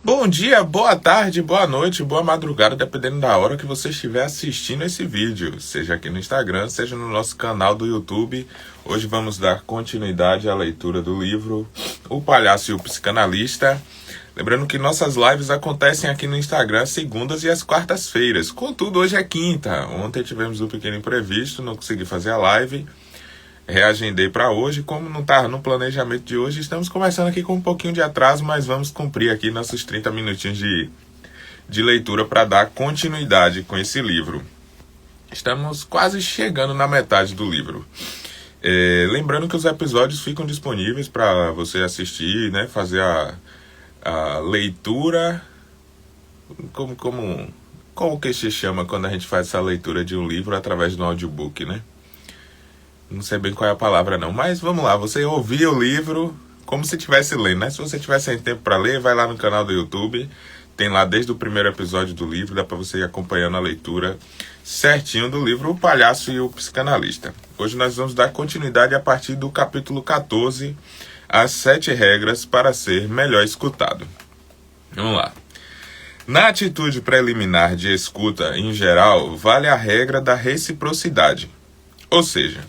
Bom dia, boa tarde, boa noite, boa madrugada, dependendo da hora que você estiver assistindo esse vídeo, seja aqui no Instagram, seja no nosso canal do YouTube. Hoje vamos dar continuidade à leitura do livro O Palhaço e o Psicanalista. Lembrando que nossas lives acontecem aqui no Instagram às segundas e às quartas-feiras. Contudo, hoje é quinta. Ontem tivemos um pequeno imprevisto, não consegui fazer a live. Reagendei para hoje, como não está no planejamento de hoje, estamos começando aqui com um pouquinho de atraso, mas vamos cumprir aqui nossos 30 minutinhos de leitura para dar continuidade com esse livro. Estamos quase chegando na metade do livro. Lembrando que os episódios ficam disponíveis para você assistir, né, fazer a leitura, como que se chama quando a gente faz essa leitura de um livro através do audiobook, né? Não sei bem qual é a palavra não, mas vamos lá, você ouvir o livro como se estivesse lendo, né? Se você tiver sem tempo para ler, vai lá no canal do YouTube, tem lá desde o primeiro episódio do livro, dá para você ir acompanhando a leitura certinho do livro O Palhaço e o Psicanalista. Hoje nós vamos dar continuidade a partir do capítulo 14, As 7 regras para ser melhor escutado. Vamos lá. Na atitude preliminar de escuta em geral, vale a regra da reciprocidade, ou seja,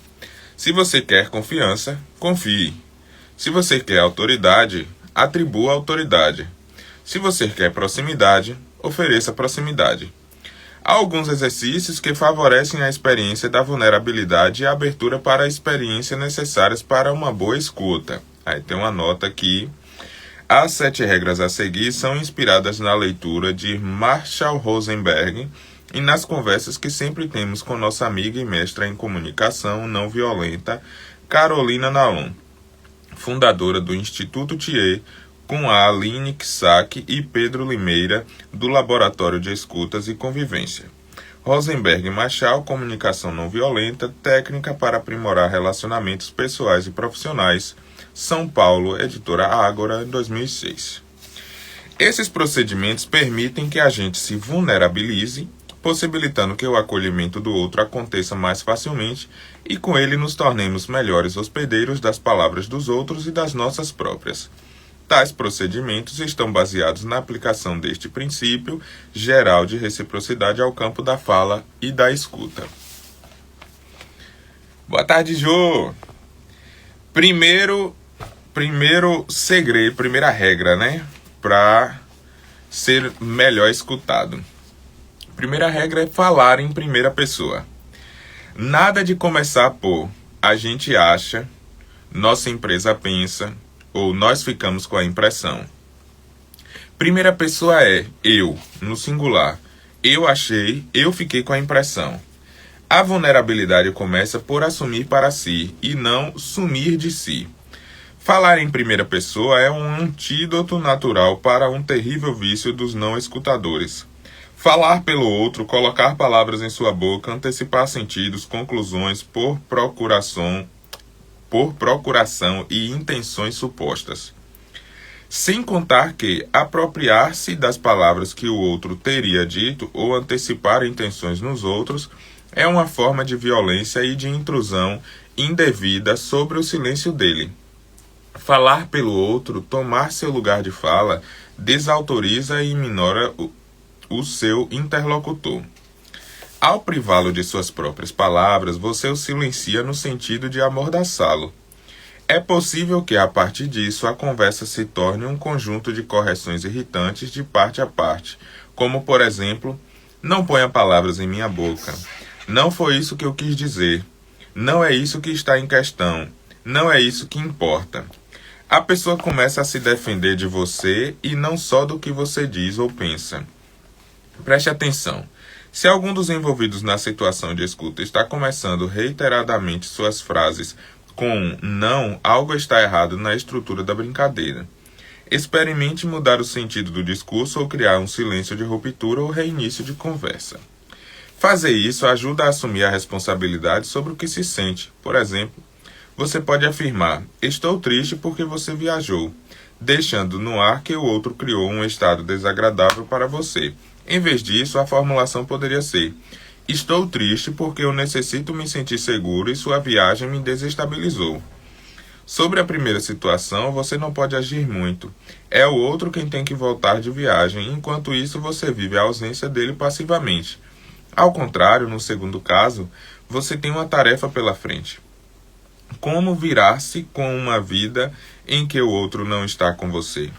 se você quer confiança, confie. Se você quer autoridade, atribua autoridade. Se você quer proximidade, ofereça proximidade. Há alguns exercícios que favorecem a experiência da vulnerabilidade e a abertura para a experiência necessárias para uma boa escuta. Aí tem uma nota aqui. As 7 regras a seguir são inspiradas na leitura de Marshall Rosenberg e nas conversas que sempre temos com nossa amiga e mestra em comunicação não violenta, Carolina Naum, fundadora do Instituto Thier, com a Aline Ksack e Pedro Limeira, do Laboratório de Escutas e Convivência. Rosenberg e Marshall, Comunicação Não Violenta, Técnica para Aprimorar Relacionamentos Pessoais e Profissionais, São Paulo, Editora Ágora, 2006. Esses procedimentos permitem que a gente se vulnerabilize, possibilitando que o acolhimento do outro aconteça mais facilmente e com ele nos tornemos melhores hospedeiros das palavras dos outros e das nossas próprias. Tais procedimentos estão baseados na aplicação deste princípio geral de reciprocidade ao campo da fala e da escuta. Boa tarde, Jô! Primeiro segredo, primeira regra, né? Para ser melhor escutado. Primeira regra é falar em primeira pessoa. Nada de começar por a gente acha, nossa empresa pensa ou nós ficamos com a impressão. Primeira pessoa é eu, no singular. Eu achei, eu fiquei com a impressão. A vulnerabilidade começa por assumir para si e não sumir de si. Falar em primeira pessoa é um antídoto natural para um terrível vício dos não escutadores. Falar pelo outro, colocar palavras em sua boca, antecipar sentidos, conclusões por procuração e intenções supostas. Sem contar que apropriar-se das palavras que o outro teria dito ou antecipar intenções nos outros é uma forma de violência e de intrusão indevida sobre o silêncio dele. Falar pelo outro, tomar seu lugar de fala, desautoriza e minora o seu interlocutor. Ao privá-lo de suas próprias palavras, você o silencia no sentido de amordaçá-lo. É possível que, a partir disso, a conversa se torne um conjunto de correções irritantes de parte a parte, como, por exemplo, não ponha palavras em minha boca. Não foi isso que eu quis dizer. Não é isso que está em questão. Não é isso que importa. A pessoa começa a se defender de você e não só do que você diz ou pensa. Preste atenção. Se algum dos envolvidos na situação de escuta está começando reiteradamente suas frases com não, algo está errado na estrutura da brincadeira. Experimente mudar o sentido do discurso ou criar um silêncio de ruptura ou reinício de conversa. Fazer isso ajuda a assumir a responsabilidade sobre o que se sente. Por exemplo, você pode afirmar, estou triste porque você viajou, deixando no ar que o outro criou um estado desagradável para você. Em vez disso, a formulação poderia ser, estou triste porque eu necessito me sentir seguro e sua viagem me desestabilizou. Sobre a primeira situação, você não pode agir muito. É o outro quem tem que voltar de viagem, enquanto isso você vive a ausência dele passivamente. Ao contrário, no segundo caso, você tem uma tarefa pela frente. Como virar-se com uma vida em que o outro não está com você?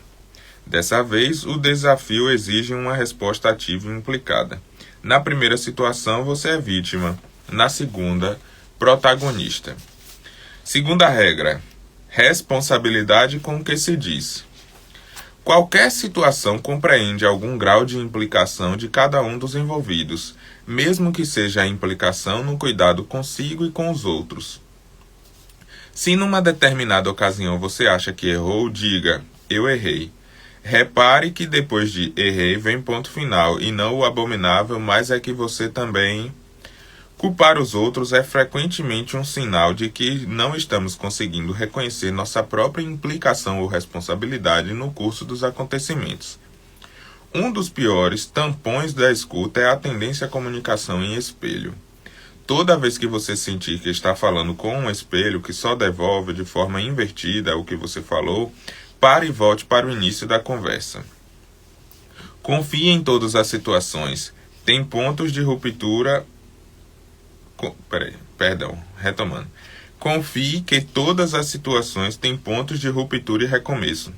Dessa vez, o desafio exige uma resposta ativa e implicada. Na primeira situação, você é vítima. Na segunda, protagonista. Segunda regra: responsabilidade com o que se diz. Qualquer situação compreende algum grau de implicação de cada um dos envolvidos, mesmo que seja a implicação no cuidado consigo e com os outros. Se numa determinada ocasião você acha que errou, diga: eu errei. Repare que depois de errei vem ponto final, e não o abominável, mas é que você também... Culpar os outros é frequentemente um sinal de que não estamos conseguindo reconhecer nossa própria implicação ou responsabilidade no curso dos acontecimentos. Um dos piores tampões da escuta é a tendência à comunicação em espelho. Toda vez que você sentir que está falando com um espelho que só devolve de forma invertida o que você falou, pare e volte para o início da conversa. Confie em todas as situações. Tem pontos de ruptura... Retomando. Confie que todas as situações têm pontos de ruptura e recomeço.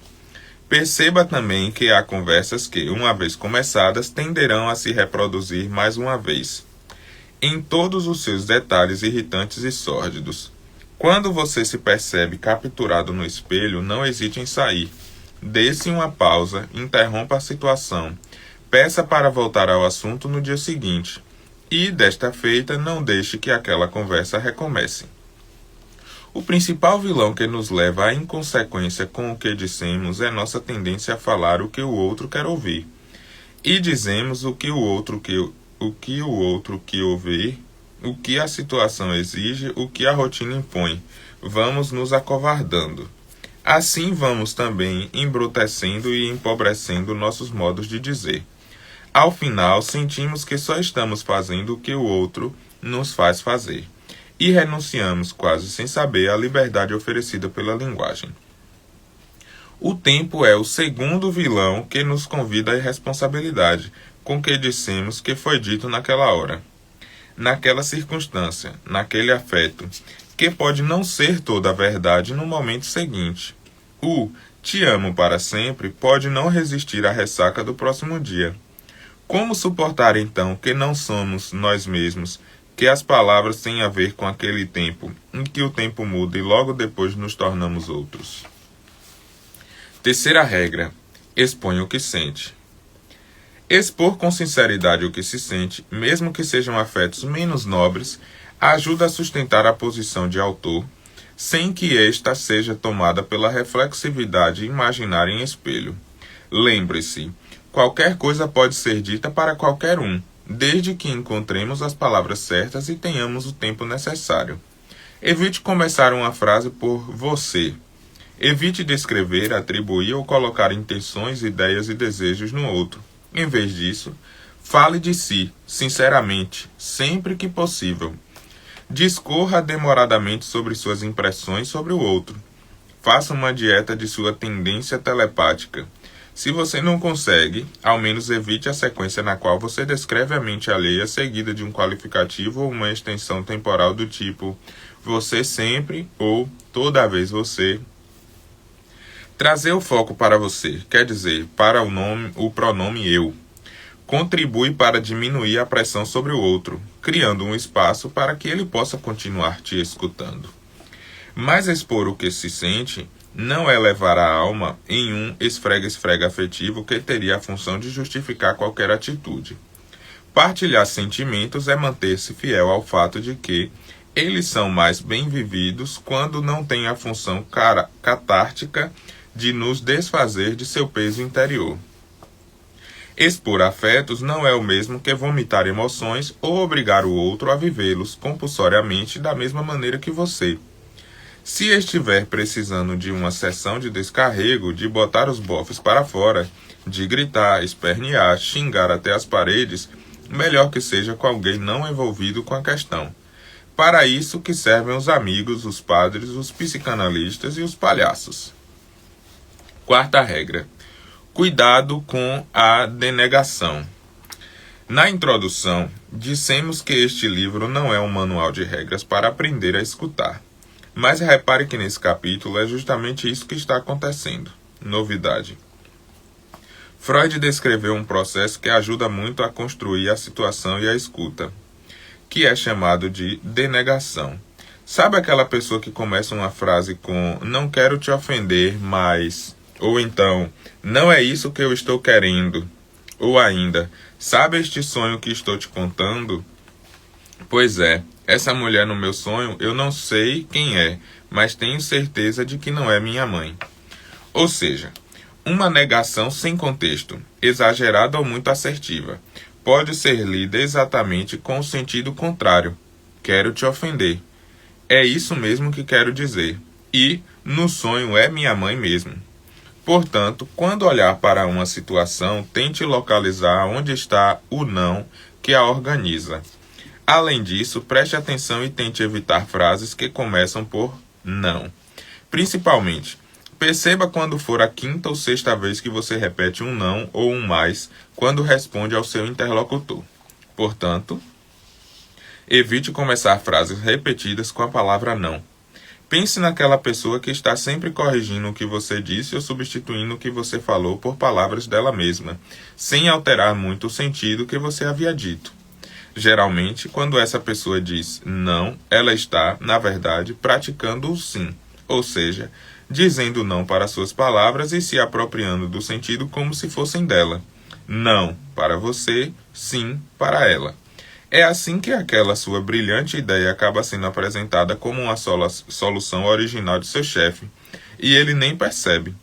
Perceba também que há conversas que, uma vez começadas, tenderão a se reproduzir mais uma vez, em todos os seus detalhes irritantes e sórdidos. Quando você se percebe capturado no espelho, não hesite em sair. Dê-se uma pausa, interrompa a situação, peça para voltar ao assunto no dia seguinte. E, desta feita, não deixe que aquela conversa recomece. O principal vilão que nos leva à inconsequência com o que dissemos é nossa tendência a falar o que o outro quer ouvir. E dizemos o que o outro quer ouvir, o que a situação exige, o que a rotina impõe. Vamos nos acovardando. Assim vamos também embrutecendo e empobrecendo nossos modos de dizer. Ao final, sentimos que só estamos fazendo o que o outro nos faz fazer, e renunciamos, quase sem saber, à liberdade oferecida pela linguagem. O tempo é o segundo vilão que nos convida à irresponsabilidade, com que dissemos que foi dito naquela hora, naquela circunstância, naquele afeto, que pode não ser toda a verdade no momento seguinte. O "te amo para sempre" pode não resistir à ressaca do próximo dia. Como suportar, então, que não somos nós mesmos, que as palavras têm a ver com aquele tempo, em que o tempo muda e logo depois nos tornamos outros? Terceira regra: exponha o que sente. Expor com sinceridade o que se sente, mesmo que sejam afetos menos nobres, ajuda a sustentar a posição de autor, sem que esta seja tomada pela reflexividade imaginária em espelho. Lembre-se, qualquer coisa pode ser dita para qualquer um, desde que encontremos as palavras certas e tenhamos o tempo necessário. Evite começar uma frase por você. Evite descrever, atribuir ou colocar intenções, ideias e desejos no outro. Em vez disso, fale de si, sinceramente, sempre que possível. Discorra demoradamente sobre suas impressões sobre o outro. Faça uma dieta de sua tendência telepática. Se você não consegue, ao menos evite a sequência na qual você descreve a mente alheia seguida de um qualificativo ou uma extensão temporal do tipo "você sempre" ou "toda vez você". Trazer o foco para você, quer dizer, para o pronome eu, contribui para diminuir a pressão sobre o outro, criando um espaço para que ele possa continuar te escutando. Mas expor o que se sente não é levar a alma em um esfrega-esfrega afetivo que teria a função de justificar qualquer atitude. Partilhar sentimentos é manter-se fiel ao fato de que eles são mais bem vividos quando não têm a função catártica de nos desfazer de seu peso interior. Expor afetos não é o mesmo que vomitar emoções ou obrigar o outro a vivê-los compulsoriamente da mesma maneira que você. Se estiver precisando de uma sessão de descarrego, de botar os bofes para fora, de gritar, espernear, xingar até as paredes, melhor que seja com alguém não envolvido com a questão. para isso que servem os amigos, os padres, os psicanalistas e os palhaços. Quarta regra. Cuidado com a denegação. Na introdução, dissemos que este livro não é um manual de regras para aprender a escutar. Mas repare que nesse capítulo é justamente isso que está acontecendo. Novidade. Freud descreveu um processo que ajuda muito a construir a situação e a escuta, que é chamado de denegação. Sabe aquela pessoa que começa uma frase com "não quero te ofender, mas..." Ou então, "não é isso que eu estou querendo." Ou ainda, "sabe este sonho que estou te contando?" Pois é, essa mulher no meu sonho eu não sei quem é, mas tenho certeza de que não é minha mãe. Ou seja, uma negação sem contexto, exagerada ou muito assertiva, pode ser lida exatamente com o sentido contrário. Quero te ofender. É isso mesmo que quero dizer. E, no sonho, é minha mãe mesmo. Portanto, quando olhar para uma situação, tente localizar onde está o não que a organiza. Além disso, preste atenção e tente evitar frases que começam por não. Principalmente, perceba quando for a quinta ou sexta vez que você repete um não ou um mais quando responde ao seu interlocutor. Portanto, evite começar frases repetidas com a palavra não. Pense naquela pessoa que está sempre corrigindo o que você disse ou substituindo o que você falou por palavras dela mesma, sem alterar muito o sentido que você havia dito. Geralmente, quando essa pessoa diz não, ela está, na verdade, praticando o sim, ou seja, dizendo não para suas palavras e se apropriando do sentido como se fossem dela. Não para você, sim para ela. É assim que aquela sua brilhante ideia acaba sendo apresentada como uma solução original de seu chefe, e ele nem percebe.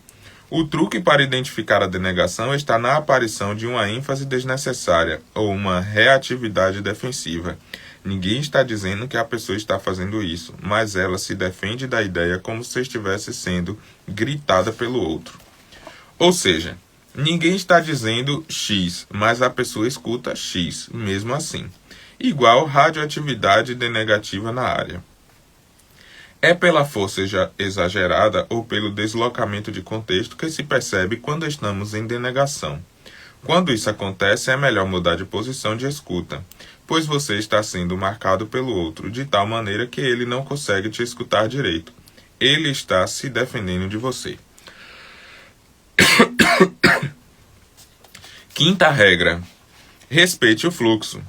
O truque para identificar a denegação está na aparição de uma ênfase desnecessária ou uma reatividade defensiva. Ninguém está dizendo que a pessoa está fazendo isso, mas ela se defende da ideia como se estivesse sendo gritada pelo outro. Ou seja, ninguém está dizendo X, mas a pessoa escuta X, mesmo assim. Igual radioatividade denegativa na área. É pela força exagerada ou pelo deslocamento de contexto que se percebe quando estamos em denegação. Quando isso acontece, é melhor mudar de posição de escuta, pois você está sendo marcado pelo outro, de tal maneira que ele não consegue te escutar direito. Ele está se defendendo de você. Quinta regra. Respeite o fluxo.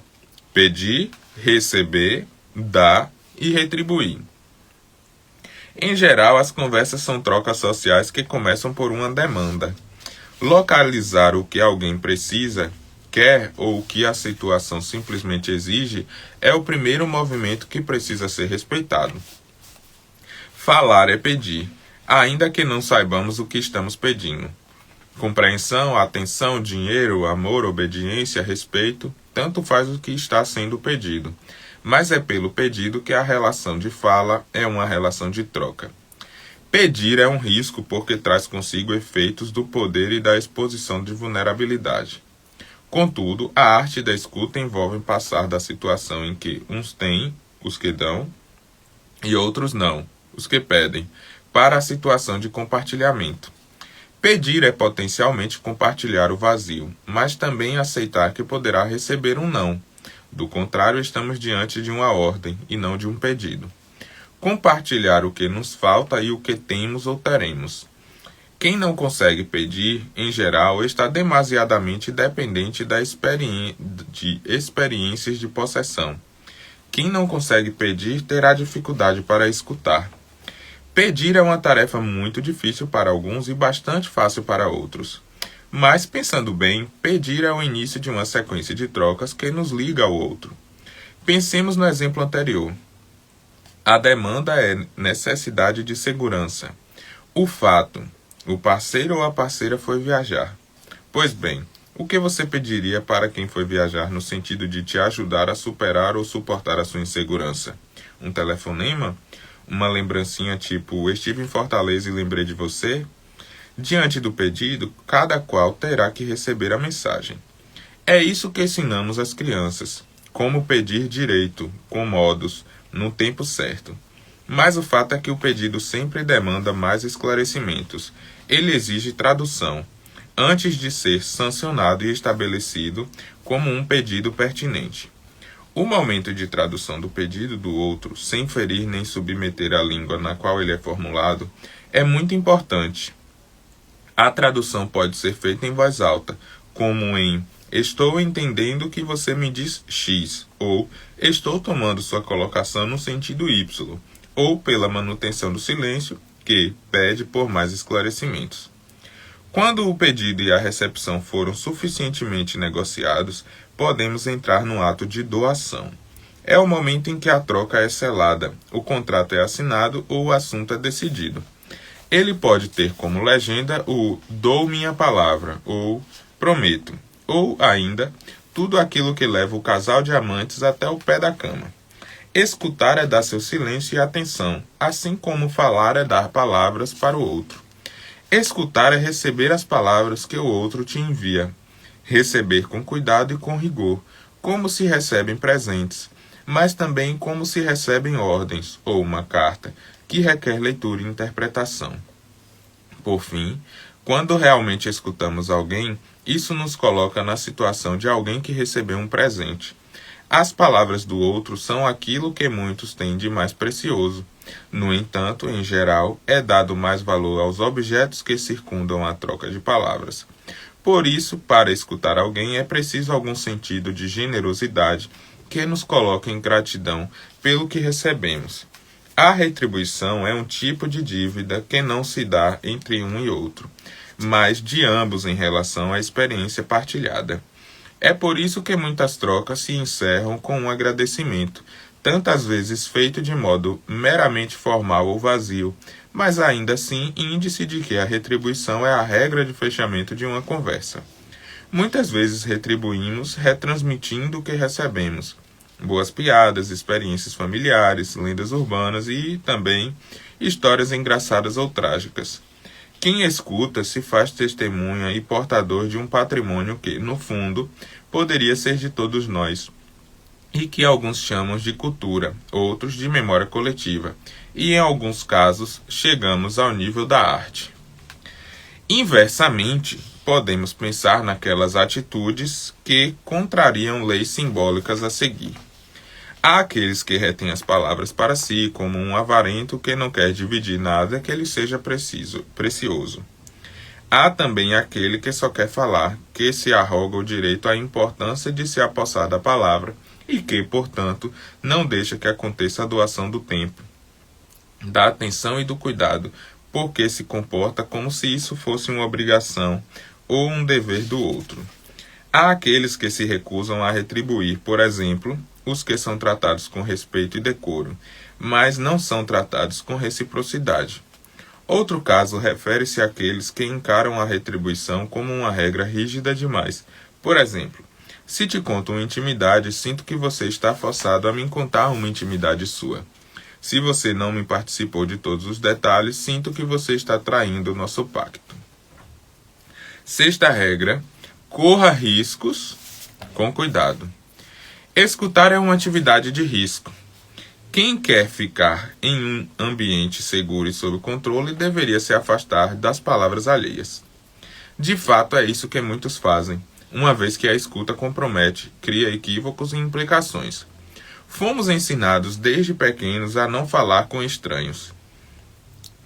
Pedir, receber, dar e retribuir. Em geral, as conversas são trocas sociais que começam por uma demanda. Localizar o que alguém precisa, quer ou o que a situação simplesmente exige é o primeiro movimento que precisa ser respeitado. Falar é pedir, ainda que não saibamos o que estamos pedindo. Compreensão, atenção, dinheiro, amor, obediência, respeito, tanto faz o que está sendo pedido. Mas é pelo pedido que a relação de fala é uma relação de troca. Pedir é um risco porque traz consigo efeitos do poder e da exposição de vulnerabilidade. Contudo, a arte da escuta envolve passar da situação em que uns têm, os que dão, e outros não, os que pedem, para a situação de compartilhamento. Pedir é potencialmente compartilhar o vazio, mas também aceitar que poderá receber um não. Do contrário, estamos diante de uma ordem e não de um pedido. Compartilhar o que nos falta e o que temos ou teremos. Quem não consegue pedir, em geral, está demasiadamente dependente de experiências de possessão. Quem não consegue pedir terá dificuldade para escutar. Pedir é uma tarefa muito difícil para alguns e bastante fácil para outros. Mas, pensando bem, pedir é o início de uma sequência de trocas que nos liga ao outro. Pensemos no exemplo anterior. A demanda é necessidade de segurança. O fato, o parceiro ou a parceira foi viajar. Pois bem, o que você pediria para quem foi viajar no sentido de te ajudar a superar ou suportar a sua insegurança? Um telefonema? Uma lembrancinha tipo, estive em Fortaleza e lembrei de você? Diante do pedido, cada qual terá que receber a mensagem. É isso que ensinamos às crianças. Como pedir direito, com modos, no tempo certo. Mas o fato é que o pedido sempre demanda mais esclarecimentos. Ele exige tradução, antes de ser sancionado e estabelecido como um pedido pertinente. O momento de tradução do pedido do outro, sem ferir nem submeter a língua na qual ele é formulado, é muito importante. A tradução pode ser feita em voz alta, como em "Estou entendendo que você me diz X", ou "Estou tomando sua colocação no sentido Y", ou pela manutenção do silêncio, que pede por mais esclarecimentos. Quando o pedido e a recepção foram suficientemente negociados, podemos entrar no ato de doação. É o momento em que a troca é selada, o contrato é assinado ou o assunto é decidido. Ele pode ter como legenda o "dou minha palavra", ou "prometo", ou ainda tudo aquilo que leva o casal de amantes até o pé da cama. Escutar é dar seu silêncio e atenção, assim como falar é dar palavras para o outro. Escutar é receber as palavras que o outro te envia. Receber com cuidado e com rigor, como se recebem presentes, mas também como se recebem ordens ou uma carta, que requer leitura e interpretação. Por fim, quando realmente escutamos alguém, isso nos coloca na situação de alguém que recebeu um presente. As palavras do outro são aquilo que muitos têm de mais precioso. No entanto, em geral, é dado mais valor aos objetos que circundam a troca de palavras. Por isso, para escutar alguém é preciso algum sentido de generosidade que nos coloque em gratidão pelo que recebemos. A retribuição é um tipo de dívida que não se dá entre um e outro, mas de ambos em relação à experiência partilhada. É por isso que muitas trocas se encerram com um agradecimento, tantas vezes feito de modo meramente formal ou vazio, mas ainda assim índice de que a retribuição é a regra de fechamento de uma conversa. Muitas vezes retribuímos retransmitindo o que recebemos. Boas piadas, experiências familiares, lendas urbanas e, também, histórias engraçadas ou trágicas. Quem escuta se faz testemunha e portador de um patrimônio que, no fundo, poderia ser de todos nós, e que alguns chamam de cultura, outros de memória coletiva, e em alguns casos chegamos ao nível da arte. Inversamente, podemos pensar naquelas atitudes que contrariam leis simbólicas a seguir. Há aqueles que retêm as palavras para si, como um avarento que não quer dividir nada que lhe seja precioso. Há também aquele que só quer falar, que se arroga o direito à importância de se apossar da palavra e que, portanto, não deixa que aconteça a doação do tempo, da atenção e do cuidado, porque se comporta como se isso fosse uma obrigação ou um dever do outro. Há aqueles que se recusam a retribuir, por exemplo, os que são tratados com respeito e decoro, mas não são tratados com reciprocidade. Outro caso refere-se àqueles que encaram a retribuição como uma regra rígida demais. Por exemplo, se te conto uma intimidade, sinto que você está forçado a me contar uma intimidade sua. Se você não me participou de todos os detalhes, sinto que você está traindo o nosso pacto. Sexta regra: corra riscos com cuidado. Escutar é uma atividade de risco. Quem quer ficar em um ambiente seguro e sob controle deveria se afastar das palavras alheias. De fato, é isso que muitos fazem, uma vez que a escuta compromete, cria equívocos e implicações. Fomos ensinados desde pequenos a não falar com estranhos.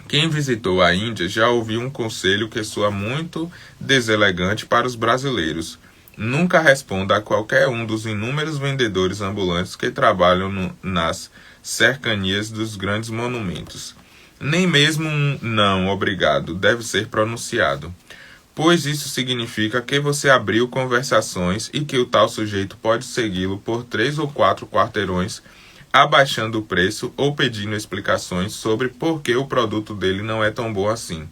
Quem visitou a Índia já ouviu um conselho que soa muito deselegante para os brasileiros. Nunca responda a qualquer um dos inúmeros vendedores ambulantes que trabalham nas cercanias dos grandes monumentos. Nem mesmo um "não, obrigado" deve ser pronunciado, pois isso significa que você abriu conversações e que o tal sujeito pode segui-lo por 3 ou 4 quarteirões, abaixando o preço ou pedindo explicações sobre por que o produto dele não é tão bom assim,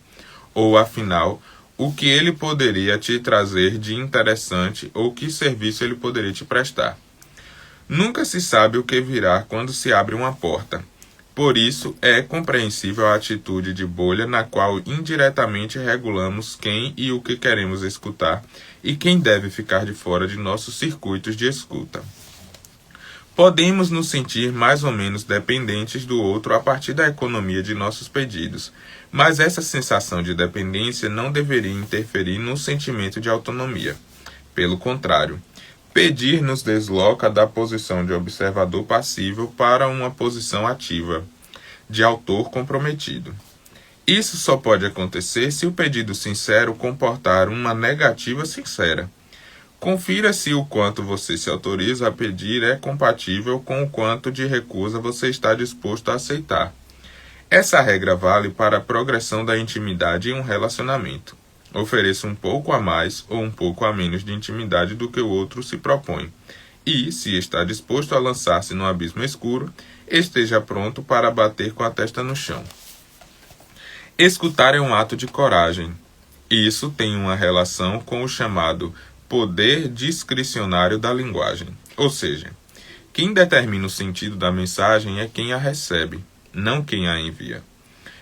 ou afinal, o que ele poderia te trazer de interessante ou que serviço ele poderia te prestar. Nunca se sabe o que virá quando se abre uma porta. Por isso, é compreensível a atitude de bolha na qual indiretamente regulamos quem e o que queremos escutar e quem deve ficar de fora de nossos circuitos de escuta. Podemos nos sentir mais ou menos dependentes do outro a partir da economia de nossos pedidos, mas essa sensação de dependência não deveria interferir no sentimento de autonomia. Pelo contrário, pedir nos desloca da posição de observador passivo para uma posição ativa, de autor comprometido. Isso só pode acontecer se o pedido sincero comportar uma negativa sincera. Confira se o quanto você se autoriza a pedir é compatível com o quanto de recusa você está disposto a aceitar. Essa regra vale para a progressão da intimidade em um relacionamento. Ofereça um pouco a mais ou um pouco a menos de intimidade do que o outro se propõe. E, se está disposto a lançar-se no abismo escuro, esteja pronto para bater com a testa no chão. Escutar é um ato de coragem. Isso tem uma relação com o chamado poder discricionário da linguagem. Ou seja, quem determina o sentido da mensagem é quem a recebe, não quem a envia.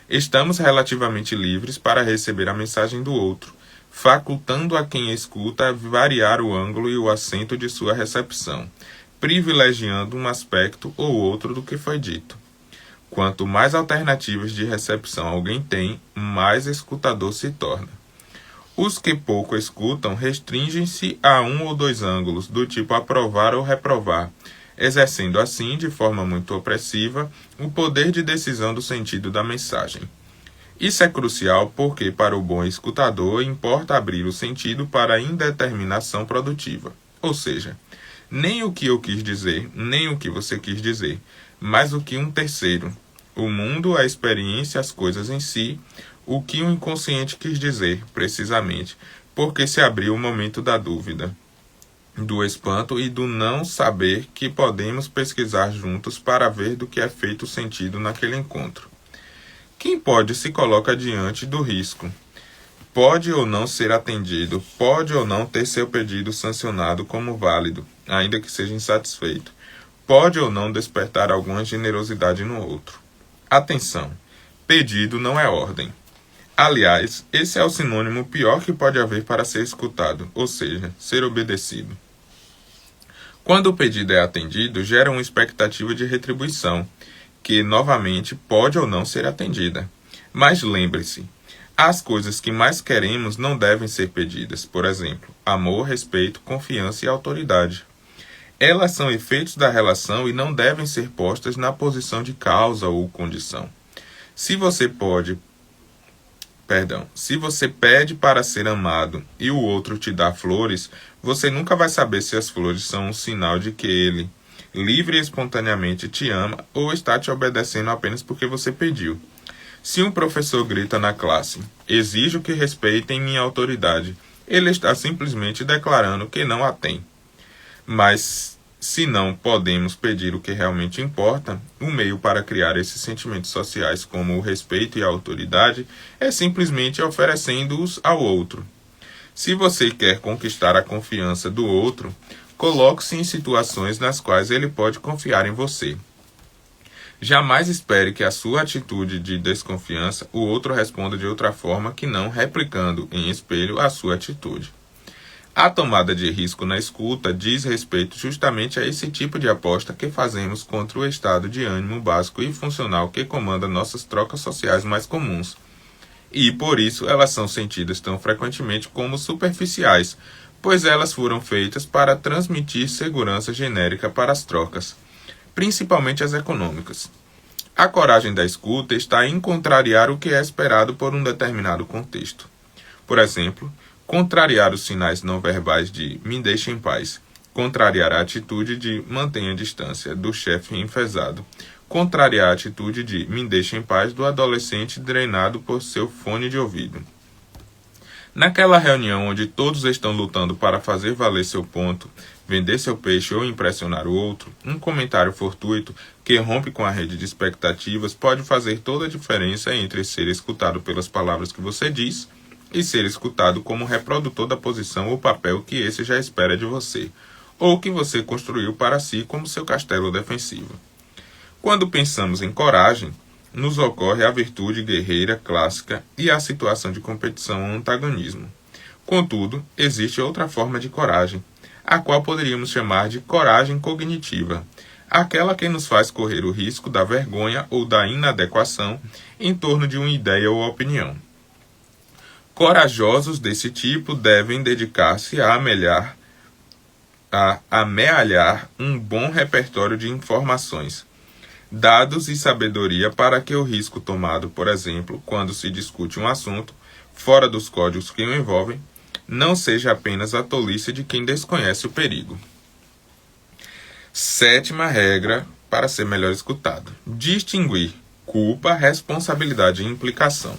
Estamos relativamente livres para receber a mensagem do outro, facultando a quem escuta variar o ângulo e o acento de sua recepção, privilegiando um aspecto ou outro do que foi dito. Quanto mais alternativas de recepção alguém tem, mais escutador se torna. Os que pouco escutam restringem-se a um ou dois ângulos, do tipo aprovar ou reprovar, exercendo assim, de forma muito opressiva, o poder de decisão do sentido da mensagem. Isso é crucial porque, para o bom escutador, importa abrir o sentido para a indeterminação produtiva. Ou seja, nem o que eu quis dizer, nem o que você quis dizer, mas o que um terceiro, o mundo, a experiência, as coisas em si, o que o inconsciente quis dizer, precisamente, porque se abriu o momento da dúvida, do espanto e do não saber que podemos pesquisar juntos para ver do que é feito o sentido naquele encontro. Quem pode se coloca diante do risco. Pode ou não ser atendido, pode ou não ter seu pedido sancionado como válido, ainda que seja insatisfeito. Pode ou não despertar alguma generosidade no outro. Atenção, pedido não é ordem. Aliás, esse é o sinônimo pior que pode haver para ser escutado, ou seja, ser obedecido. Quando o pedido é atendido, gera uma expectativa de retribuição, que, novamente, pode ou não ser atendida. Mas lembre-se, as coisas que mais queremos não devem ser pedidas, por exemplo, amor, respeito, confiança e autoridade. Elas são efeitos da relação e não devem ser postas na posição de causa ou condição. Se você pede para ser amado e o outro te dá flores, você nunca vai saber se as flores são um sinal de que ele, livre e espontaneamente, te ama ou está te obedecendo apenas porque você pediu. Se um professor grita na classe, exijo que respeitem minha autoridade, ele está simplesmente declarando que não a tem. Mas, se não podemos pedir o que realmente importa, o meio para criar esses sentimentos sociais como o respeito e a autoridade é simplesmente oferecendo-os ao outro. Se você quer conquistar a confiança do outro, coloque-se em situações nas quais ele pode confiar em você. Jamais espere que a sua atitude de desconfiança o outro responda de outra forma que não replicando em espelho a sua atitude. A tomada de risco na escuta diz respeito justamente a esse tipo de aposta que fazemos contra o estado de ânimo básico e funcional que comanda nossas trocas sociais mais comuns. E, por isso, elas são sentidas tão frequentemente como superficiais, pois elas foram feitas para transmitir segurança genérica para as trocas, principalmente as econômicas. A coragem da escuta está em contrariar o que é esperado por um determinado contexto. Por exemplo, contrariar os sinais não verbais de "me deixe em paz", contrariar a atitude de "mantenha distância" do chefe enfesado, contrariar a atitude de "me deixe em paz" do adolescente drenado por seu fone de ouvido. Naquela reunião onde todos estão lutando para fazer valer seu ponto, vender seu peixe ou impressionar o outro, um comentário fortuito que rompe com a rede de expectativas pode fazer toda a diferença entre ser escutado pelas palavras que você diz e ser escutado como reprodutor da posição ou papel que esse já espera de você, ou que você construiu para si como seu castelo defensivo. Quando pensamos em coragem, nos ocorre a virtude guerreira clássica e a situação de competição ou antagonismo. Contudo, existe outra forma de coragem, a qual poderíamos chamar de coragem cognitiva, aquela que nos faz correr o risco da vergonha ou da inadequação em torno de uma ideia ou opinião. Corajosos desse tipo devem dedicar-se a amealhar um bom repertório de informações, dados e sabedoria para que o risco tomado, por exemplo, quando se discute um assunto fora dos códigos que o envolvem, não seja apenas a tolice de quem desconhece o perigo. 7ª regra para ser melhor escutado: distinguir culpa, responsabilidade e implicação.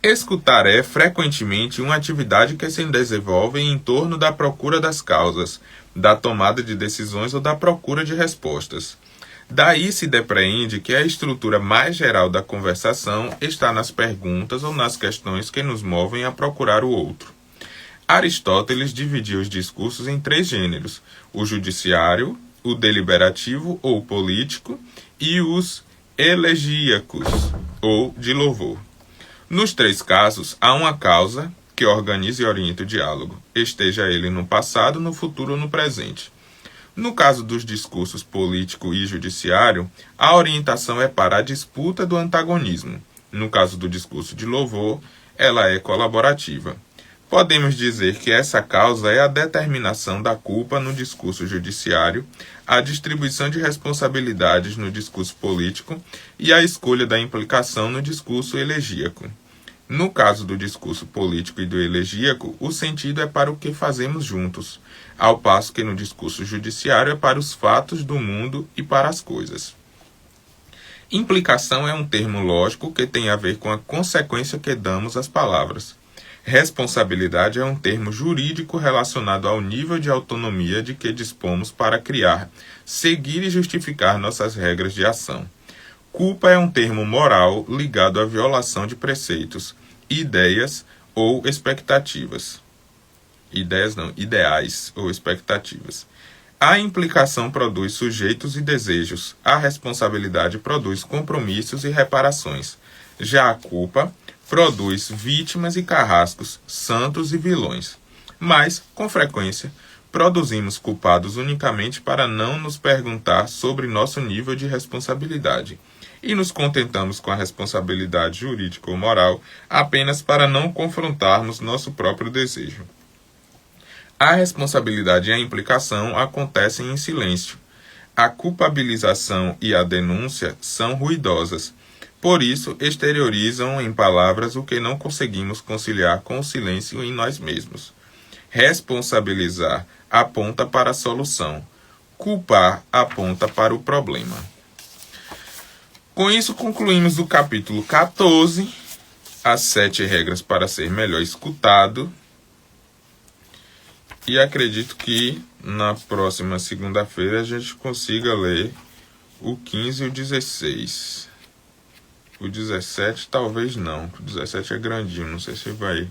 Escutar é, frequentemente, uma atividade que se desenvolve em torno da procura das causas, da tomada de decisões ou da procura de respostas. Daí se depreende que a estrutura mais geral da conversação está nas perguntas ou nas questões que nos movem a procurar o outro. Aristóteles dividia os discursos em 3 gêneros: o judiciário, o deliberativo ou político e os elegíacos, ou de louvor. Nos 3 casos, há uma causa que organiza e orienta o diálogo, esteja ele no passado, no futuro ou no presente. No caso dos discursos político e judiciário, a orientação é para a disputa do antagonismo. No caso do discurso de louvor, ela é colaborativa. Podemos dizer que essa causa é a determinação da culpa no discurso judiciário, a distribuição de responsabilidades no discurso político e a escolha da implicação no discurso elegíaco. No caso do discurso político e do elegíaco, o sentido é para o que fazemos juntos, ao passo que no discurso judiciário é para os fatos do mundo e para as coisas. Implicação é um termo lógico que tem a ver com a consequência que damos às palavras. Responsabilidade é um termo jurídico relacionado ao nível de autonomia de que dispomos para criar, seguir e justificar nossas regras de ação. Culpa é um termo moral ligado à violação de preceitos, ideias ou expectativas. Ideais ou expectativas. A implicação produz sujeitos e desejos. A responsabilidade produz compromissos e reparações. Já a culpa produz vítimas e carrascos, santos e vilões. Mas, com frequência, produzimos culpados unicamente para não nos perguntar sobre nosso nível de responsabilidade. E nos contentamos com a responsabilidade jurídica ou moral apenas para não confrontarmos nosso próprio desejo. A responsabilidade e a implicação acontecem em silêncio. A culpabilização e a denúncia são ruidosas. Por isso, exteriorizam em palavras o que não conseguimos conciliar com o silêncio em nós mesmos. Responsabilizar aponta para a solução. Culpar aponta para o problema. Com isso, concluímos o capítulo 14, as 7 regras para ser melhor escutado. E acredito que na próxima segunda-feira a gente consiga ler o 15 e o 16. O 17 talvez não. O 17 é grandinho, não sei se vai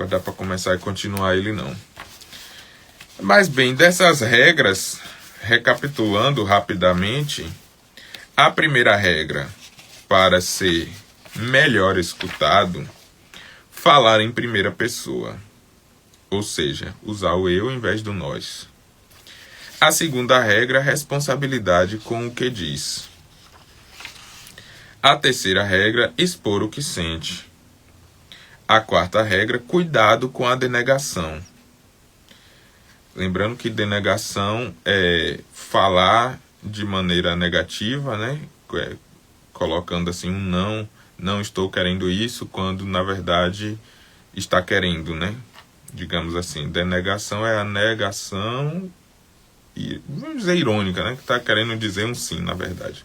dar para começar e continuar ele não. Mas bem, dessas regras, recapitulando rapidamente, a primeira regra para ser melhor escutado, falar em primeira pessoa. Ou seja, usar o eu em vez do nós. A segunda regra, responsabilidade com o que diz. A terceira regra, expor o que sente. A quarta regra, cuidado com a denegação. Lembrando que denegação é falar de maneira negativa, né? Colocando assim um não estou querendo isso, quando na verdade está querendo, né? Digamos assim, denegação é a negação, e vamos dizer irônica, né? Que está querendo dizer um sim, na verdade.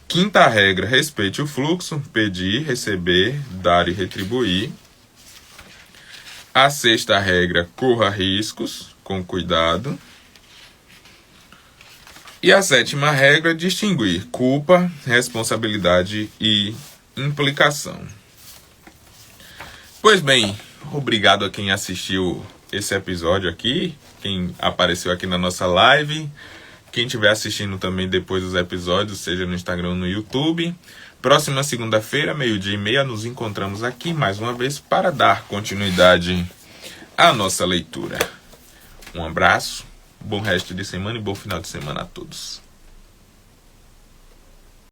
Quinta regra, respeite o fluxo, pedir, receber, dar e retribuir. A sexta regra, corra riscos, com cuidado. E a sétima regra, distinguir culpa, responsabilidade e implicação. Pois bem, obrigado a quem assistiu esse episódio aqui, quem apareceu aqui na nossa live, quem estiver assistindo também depois dos episódios, seja no Instagram ou no YouTube. Próxima segunda-feira, 12:30, nos encontramos aqui mais uma vez para dar continuidade à nossa leitura. Um abraço Bom resto de semana e bom final de semana a todos.